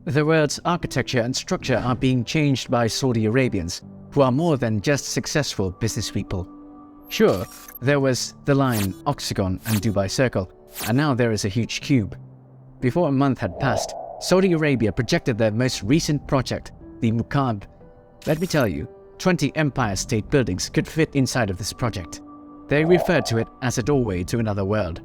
The world's architecture and structure are being changed by Saudi Arabians, who are more than just successful business people. Sure, there was the line, octagon and Dubai Circle, and now there is a huge cube. Before a month had passed, Saudi Arabia projected their most recent project, the Mukaab. Let me tell you, 20 Empire State Buildings could fit inside of this project. They refer to it as a doorway to another world.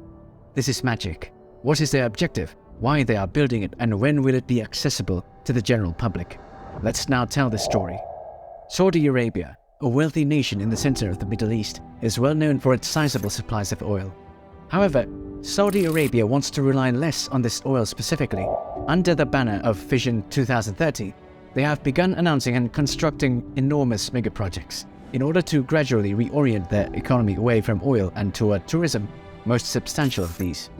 This is magic. What is their objective? Why they are building it, and when will it be accessible to the general public? Let's now tell the story. Saudi Arabia, a wealthy nation in the center of the Middle East, is well known for its sizable supplies of oil. However, Saudi Arabia wants to rely less on this oil specifically. Under the banner of Vision 2030, they have begun announcing and constructing enormous megaprojects in order to gradually reorient their economy away from oil and toward tourism, most substantial of these.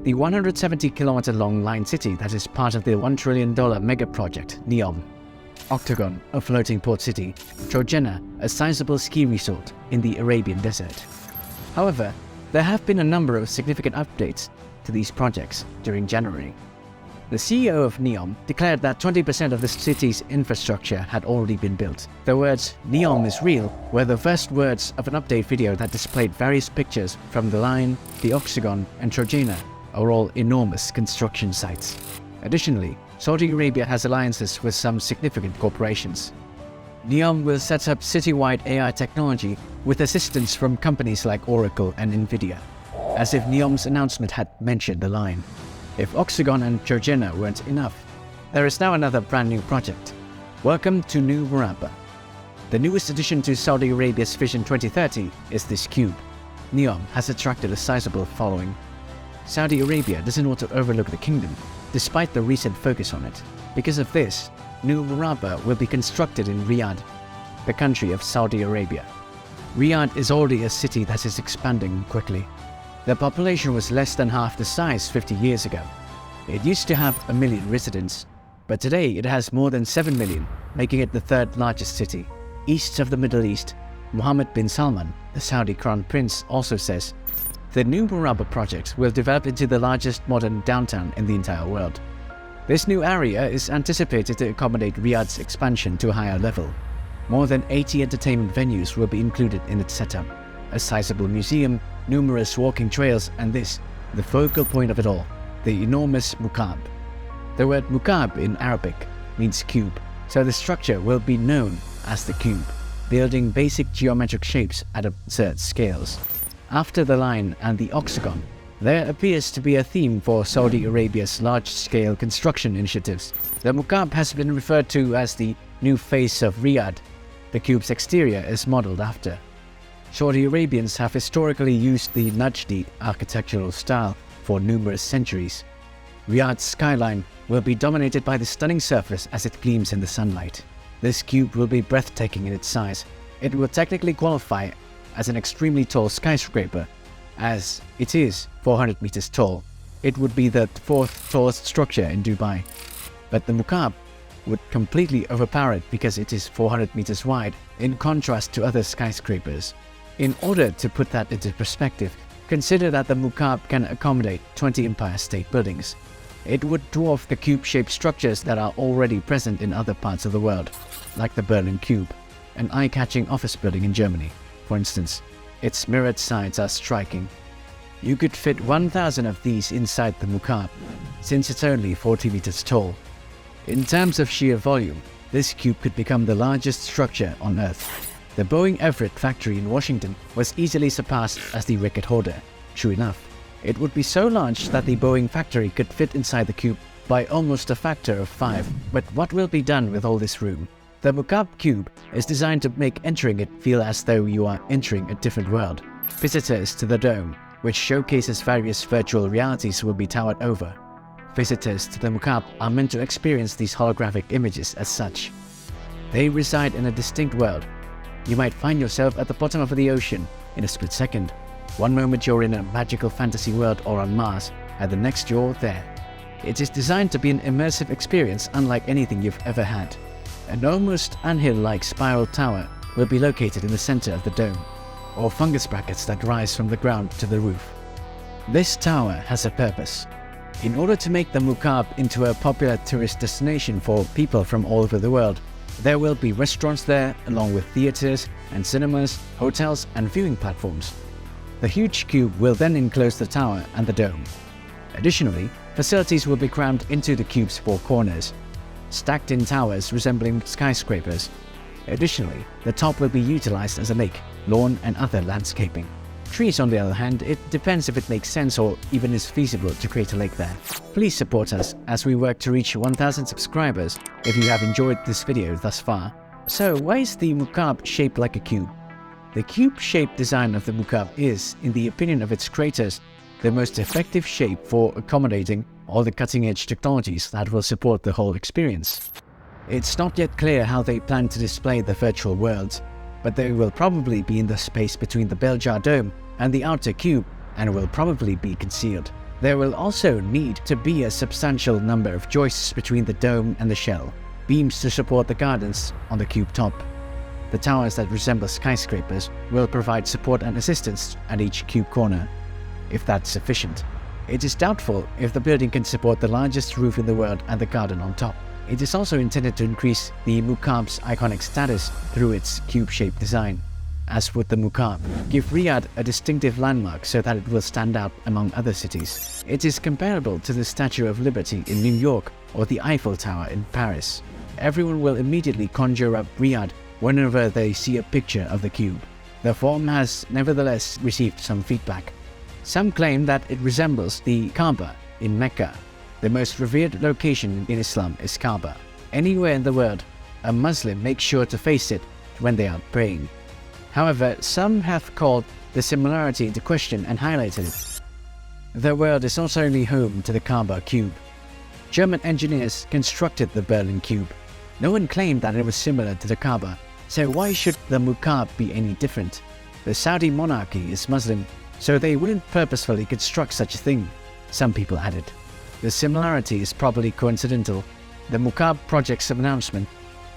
The 170-kilometer-long line city that is part of the $1 trillion mega-project, Neom. Octagon, a floating port city. Trojena, a sizable ski resort in the Arabian desert. However, there have been a number of significant updates to these projects during January. The CEO of Neom declared that 20% of the city's infrastructure had already been built. The words "Neom is real" were the first words of an update video that displayed various pictures from the line, the Octagon, and Trojena, are all enormous construction sites. Additionally, Saudi Arabia has alliances with some significant corporations. Neom will set up citywide AI technology with assistance from companies like Oracle and Nvidia, as if Neom's announcement had mentioned the line. If Octagon and Trojena weren't enough, there is now another brand new project. Welcome to New Mukaab. The newest addition to Saudi Arabia's Vision 2030 is this cube. Neom has attracted a sizable following. Saudi Arabia doesn't want to overlook the kingdom, despite the recent focus on it. Because of this, New Mukaab will be constructed in Riyadh, the country of Saudi Arabia. Riyadh is already a city that is expanding quickly. The population was less than half the size 50 years ago. It used to have 1 million residents, but today it has more than 7 million, making it the third largest city. East of the Middle East, Mohammed bin Salman, the Saudi Crown Prince, also says, the New Mukaab project will develop into the largest modern downtown in the entire world. This new area is anticipated to accommodate Riyadh's expansion to a higher level. More than 80 entertainment venues will be included in its setup, a sizable museum, numerous walking trails, and this, the focal point of it all, the enormous Mukaab. The word Mukaab in Arabic means cube, so the structure will be known as the cube, building basic geometric shapes at absurd scales. After the line and the octagon, there appears to be a theme for Saudi Arabia's large-scale construction initiatives. The Mukaab has been referred to as the new face of Riyadh. The cube's exterior is modeled after. Saudi Arabians have historically used the Najdi architectural style for numerous centuries. Riyadh's skyline will be dominated by the stunning surface as it gleams in the sunlight. This cube will be breathtaking in its size. It will technically qualify as an extremely tall skyscraper, as it is 400 meters tall. It would be the fourth tallest structure in Dubai. But the Mukaab would completely overpower it because it is 400 meters wide, in contrast to other skyscrapers. In order to put that into perspective, consider that the Mukaab can accommodate 20 Empire State Buildings. It would dwarf the cube-shaped structures that are already present in other parts of the world, like the Berlin Cube, an eye-catching office building in Germany. For instance, its mirrored sides are striking. You could fit 1,000 of these inside the Mukaab, since it's only 40 meters tall. In terms of sheer volume, this cube could become the largest structure on Earth. The Boeing Everett factory in Washington was easily surpassed as the record holder. True enough, it would be so large that the Boeing factory could fit inside the cube by almost a factor of 5. But what will be done with all this room? The Mukaab cube is designed to make entering it feel as though you are entering a different world. Visitors to the dome, which showcases various virtual realities, will be towered over. Visitors to the Mukaab are meant to experience these holographic images as such. They reside in a distinct world. You might find yourself at the bottom of the ocean in a split second. One moment you're in a magical fantasy world or on Mars, and the next you're there. It is designed to be an immersive experience unlike anything you've ever had. An almost anthill-like spiral tower will be located in the center of the dome, or fungus brackets that rise from the ground to the roof. This tower has a purpose. In order to make the Mukaab into a popular tourist destination for people from all over the world, there will be restaurants there, along with theaters and cinemas, hotels and viewing platforms. The huge cube will then enclose the tower and the dome. Additionally, facilities will be crammed into the cube's four corners, stacked in towers resembling skyscrapers. Additionally, the top will be utilized as a lake, lawn and other landscaping. Trees, on the other hand, it depends if it makes sense or even is feasible to create a lake there. Please support us as we work to reach 1000 subscribers if you have enjoyed this video thus far. So why is the Mukaab shaped like a cube? The cube-shaped design of the Mukaab is, in the opinion of its creators, the most effective shape for accommodating all the cutting-edge technologies that will support the whole experience. It's not yet clear how they plan to display the virtual worlds, but they will probably be in the space between the bell-jar dome and the outer cube and will probably be concealed. There will also need to be a substantial number of joists between the dome and the shell, beams to support the gardens on the cube top. The towers that resemble skyscrapers will provide support and assistance at each cube corner, if that's sufficient. It is doubtful if the building can support the largest roof in the world and the garden on top. It is also intended to increase the Mukaab's iconic status through its cube-shaped design. As with the Mukaab, give Riyadh a distinctive landmark so that it will stand out among other cities. It is comparable to the Statue of Liberty in New York or the Eiffel Tower in Paris. Everyone will immediately conjure up Riyadh whenever they see a picture of the cube. The form has nevertheless received some feedback. Some claim that it resembles the Kaaba in Mecca. The most revered location in Islam is Kaaba. Anywhere in the world, a Muslim makes sure to face it when they are praying. However, some have called the similarity into question and highlighted it. The world is not only home to the Kaaba cube. German engineers constructed the Berlin cube. No one claimed that it was similar to the Kaaba, so why should the Mukaab be any different? The Saudi monarchy is Muslim, so they wouldn't purposefully construct such a thing, some people added. The similarity is probably coincidental. The Mukaab project's announcement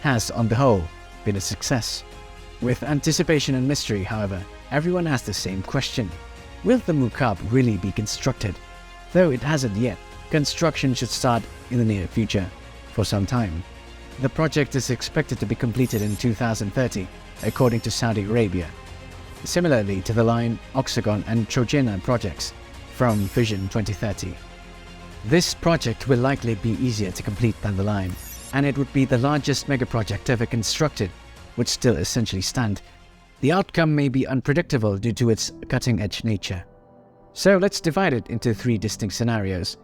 has, on the whole, been a success. With anticipation and mystery, however, everyone has the same question. Will the Mukaab really be constructed? Though it hasn't yet, construction should start in the near future, for some time. The project is expected to be completed in 2030, according to Saudi Arabia. Similarly to the Line, Oxagon and Trojena projects from Vision 2030. This project will likely be easier to complete than the Line, and it would be the largest megaproject ever constructed, would still essentially stand. The outcome may be unpredictable due to its cutting-edge nature. So let's divide it into three distinct scenarios.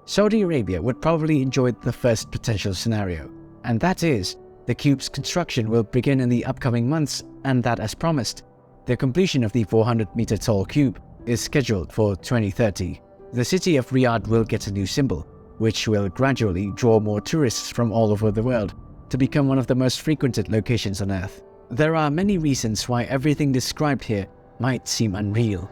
Saudi Arabia would probably enjoy the first potential scenario, and that is, the cube's construction will begin in the upcoming months, and that, as promised, the completion of the 400-meter tall cube is scheduled for 2030. The city of Riyadh will get a new symbol, which will gradually draw more tourists from all over the world to become one of the most frequented locations on Earth. There are many reasons why everything described here might seem unreal.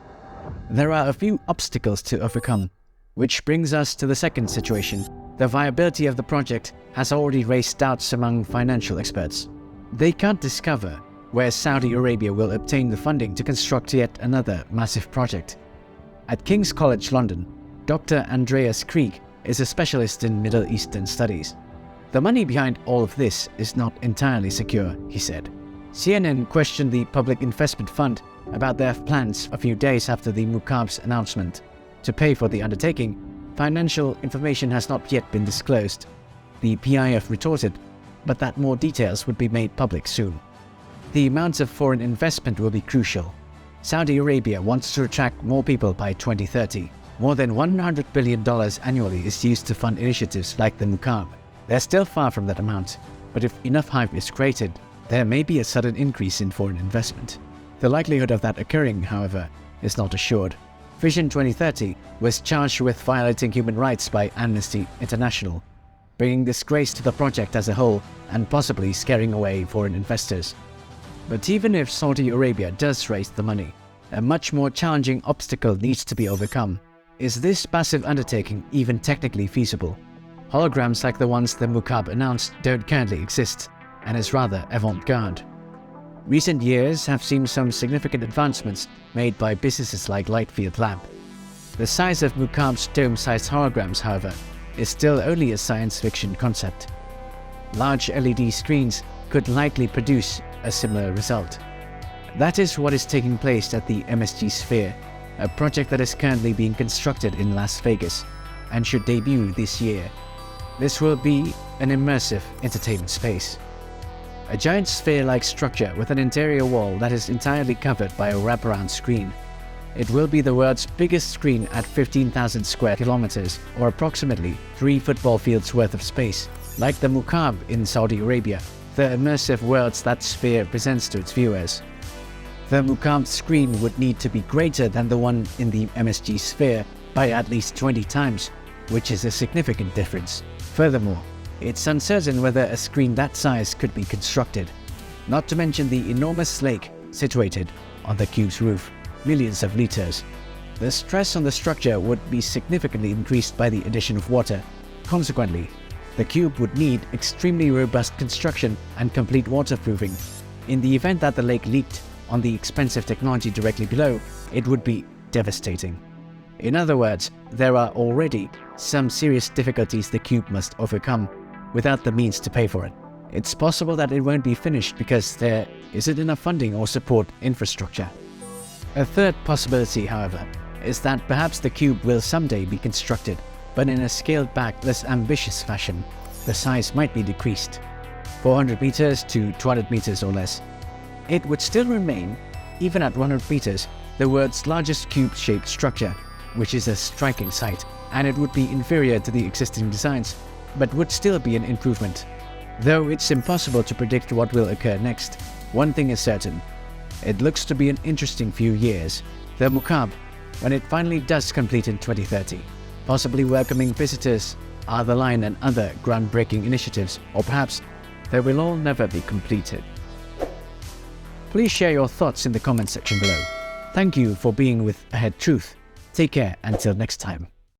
There are a few obstacles to overcome, which brings us to the second situation. The viability of the project has already raised doubts among financial experts. They can't discover where Saudi Arabia will obtain the funding to construct yet another massive project. At King's College London, Dr. Andreas Krieg is a specialist in Middle Eastern studies. The money behind all of this is not entirely secure, he said. CNN questioned the Public Investment Fund about their plans a few days after the Mukaab's announcement. To pay for the undertaking, financial information has not yet been disclosed. The PIF retorted, but that more details would be made public soon. The amounts of foreign investment will be crucial. Saudi Arabia wants to attract more people by 2030. More than $100 billion annually is used to fund initiatives like the Mukaab. They're still far from that amount, but if enough hype is created, there may be a sudden increase in foreign investment. The likelihood of that occurring, however, is not assured. Vision 2030 was charged with violating human rights by Amnesty International, bringing disgrace to the project as a whole and possibly scaring away foreign investors. But even if Saudi Arabia does raise the money, a much more challenging obstacle needs to be overcome. Is this massive undertaking even technically feasible? Holograms like the ones the Mukaab announced don't currently exist, and is rather avant-garde. Recent years have seen some significant advancements made by businesses like Lightfield Lab. The size of Mukaab's dome-sized holograms, however, is still only a science fiction concept. Large LED screens could likely produce a similar result. That is what is taking place at the MSG Sphere, a project that is currently being constructed in Las Vegas and should debut this year. This will be an immersive entertainment space. A giant sphere-like structure with an interior wall that is entirely covered by a wraparound screen. It will be the world's biggest screen at 15,000 square kilometers, or approximately 3 football fields worth of space. Like the Mukaab in Saudi Arabia, the immersive worlds that sphere presents to its viewers. The Mukaab screen would need to be greater than the one in the MSG Sphere by at least 20 times, which is a significant difference. Furthermore, it's uncertain whether a screen that size could be constructed, not to mention the enormous lake situated on the cube's roof, millions of liters. The stress on the structure would be significantly increased by the addition of water. Consequently, the cube would need extremely robust construction and complete waterproofing. In the event that the lake leaked on the expensive technology directly below, it would be devastating. In other words, there are already some serious difficulties the cube must overcome without the means to pay for it. It's possible that it won't be finished because there isn't enough funding or support infrastructure. A third possibility, however, is that perhaps the cube will someday be constructed, but in a scaled-back, less ambitious fashion. The size might be decreased, 400 meters to 200 meters or less. It would still remain, even at 100 meters, the world's largest cube-shaped structure, which is a striking sight, and it would be inferior to the existing designs, but would still be an improvement. Though it's impossible to predict what will occur next, one thing is certain. It looks to be an interesting few years. The Mukaab, when it finally does complete in 2030, possibly welcoming visitors, are the line and other groundbreaking initiatives, or perhaps they will all never be completed. Please share your thoughts in the comment section below. Thank you for being with Ahead Truth. Take care until next time.